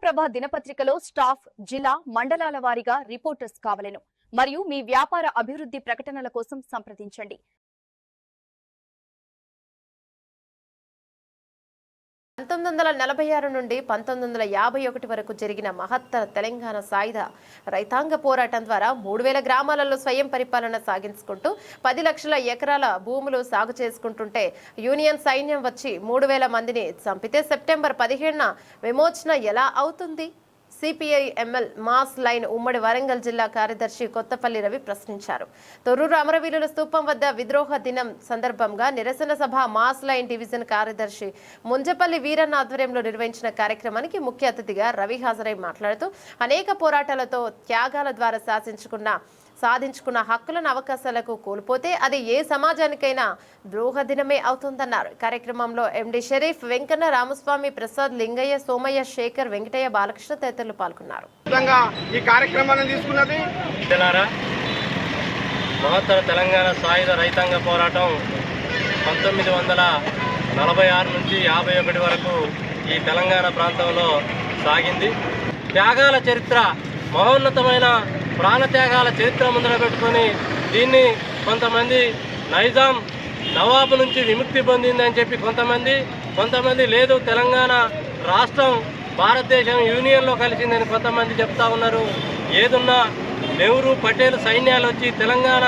ఆంధ్రప్రభ దినపత్రికలో స్టాఫ్ జిల్లా మండలాల వారీగా రిపోర్టర్స్ కావలెను మరియు మీ వ్యాపార అభివృద్ధి ప్రకటనల కోసం సంప్రదించండి. 1946 నుండి 1951 వరకు జరిగిన మహత్తర తెలంగాణ సాయుధ రైతాంగ పోరాటం ద్వారా 3000 గ్రామాలలో స్వయం పరిపాలన సాగించుకుంటూ 10 లక్షల ఎకరాల భూములు సాగు చేసుకుంటుంటే యూనియన్ సైన్యం వచ్చి 3000 మందిని చంపితే సెప్టెంబర్ 17న విమోచన ఎలా అవుతుంది? సిపిఐ ఎంఎల్ మాస్ లైన్ ఉమ్మడి వరంగల్ జిల్లా కార్యదర్శి కొత్తపల్లి రవి ప్రశ్నించారు. తొర్రూరు అమరవీరుల స్తూపం వద్ద విద్రోహ దినం సందర్భంగా నిరసన సభ మాస్ లైన్ డివిజన్ కార్యదర్శి ముంజపల్లి వీరన్న ఆధ్వర్యంలో నిర్వహించిన కార్యక్రమానికి ముఖ్య అతిథిగా రవి హాజరై మాట్లాడుతూ అనేక పోరాటాలతో త్యాగాల ద్వారా సాధించుకున్న హక్కులను అవకాశాలకు కోల్పోతే అది ఏ సమాజానికైనా ద్రోహ దినమే అవుతుందన్నారు. కార్యక్రమంలో ఎండి షరీఫ్, వెంకన్న, రామస్వామి, ప్రసాద్, లింగయ్య, సోమయ్య, శేఖర్, వెంకటయ్య, బాలకృష్ణ తదితరులు పాల్గొన్నారు. ఈ కార్యక్రమాన్ని తీసుకున్నది మహత్తర తెలంగాణ సాయుధ రైతాంగ పోరాటం 1946 నుంచి 51 వరకు ఈ తెలంగాణ ప్రాంతంలో సాగింది. త్యాగాల చరిత్ర, మహోన్నతమైన ప్రాణత్యాగాల చరిత్ర ముందర పెట్టుకొని దీన్ని కొంతమంది నైజాం నవాబు నుంచి విముక్తి పొందిందని చెప్పి కొంతమంది లేదు తెలంగాణ రాష్ట్రం భారతదేశం యూనియన్లో కలిసిందని కొంతమంది చెప్తా ఉన్నారు. ఏదున్నా నెహ్రూ, పటేల్ సైన్యాలు వచ్చి తెలంగాణ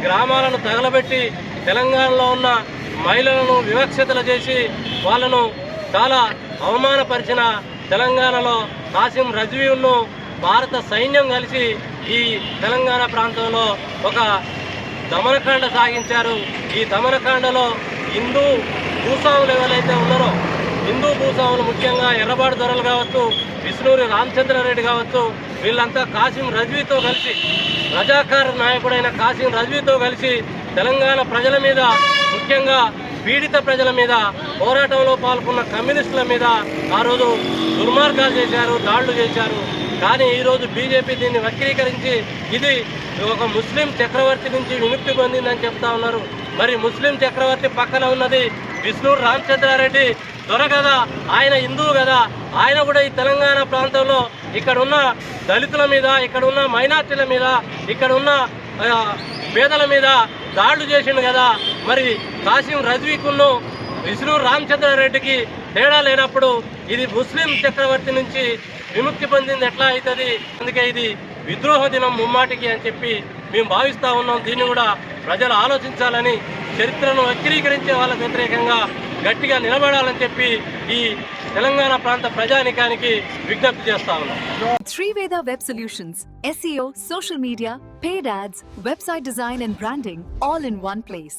గ్రామాలను తగలబెట్టి తెలంగాణలో ఉన్న మహిళలను వివక్షతలు చేసి వాళ్ళను చాలా అవమానపరిచిన తెలంగాణలో కాసిం రజ్వీను భారత సైన్యం కలిసి ఈ తెలంగాణ ప్రాంతంలో ఒక దమనకాండ సాగించారు. ఈ దమనకాండలో హిందూ భూస్వాములు ఎవరైతే ఉన్నారో, హిందూ భూస్వాములు ముఖ్యంగా ఎర్రబాటు దొరలు కావచ్చు, విష్ణూరి రామచంద్రారెడ్డి కావచ్చు, వీళ్ళంతా కాసిం రజ్వీతో కలిసి, రజాకార్ నాయకుడైన కాసిం రజ్వీతో కలిసి తెలంగాణ ప్రజల మీద, ముఖ్యంగా పీడిత ప్రజల మీద, పోరాటంలో పాల్గొన్న కమ్యూనిస్టుల మీద ఆ రోజు దుర్మార్గాలు చేశారు, దాడులు చేశారు. కానీ ఈరోజు బీజేపీ దీన్ని వక్రీకరించి ఇది ఒక ముస్లిం చక్రవర్తి నుంచి విముక్తి పొందిందని చెప్తా ఉన్నారు. మరి ముస్లిం చక్రవర్తి పక్కన ఉన్నది విష్ణూరు రామచంద్రారెడ్డి దొర కదా, ఆయన హిందువు కదా, ఆయన కూడా ఈ తెలంగాణ ప్రాంతంలో ఇక్కడున్న దళితుల మీద, ఇక్కడున్న మైనార్టీల మీద, ఇక్కడున్న పేదల మీద దాడులు చేసిండు కదా. మరి కాసిం రజ్వీకును విష్ణూరు రామచంద్రారెడ్డికి తేడా లేనప్పుడు ఇది ముస్లిం చక్రవర్తి నుంచి విముక్తి పొందింది ఎట్లా అవుతుంది? అందుకే ఇది విద్రోహ దినం ముమ్మాటికి అని చెప్పి మేము భావిస్తూ ఉన్నాం. దీన్ని కూడా ప్రజలు ఆలోచించాలని, చరిత్రను వక్రీకరించే వాళ్ళకు వ్యతిరేకంగా గట్టిగా నిలబడాలని చెప్పి ఈ తెలంగాణ ప్రాంత ప్రజానికానికి విజ్ఞప్తి చేస్తా ఉన్నాం. Triveda Web Solutions, SEO, social media, paid ads, website design and branding, all in one place.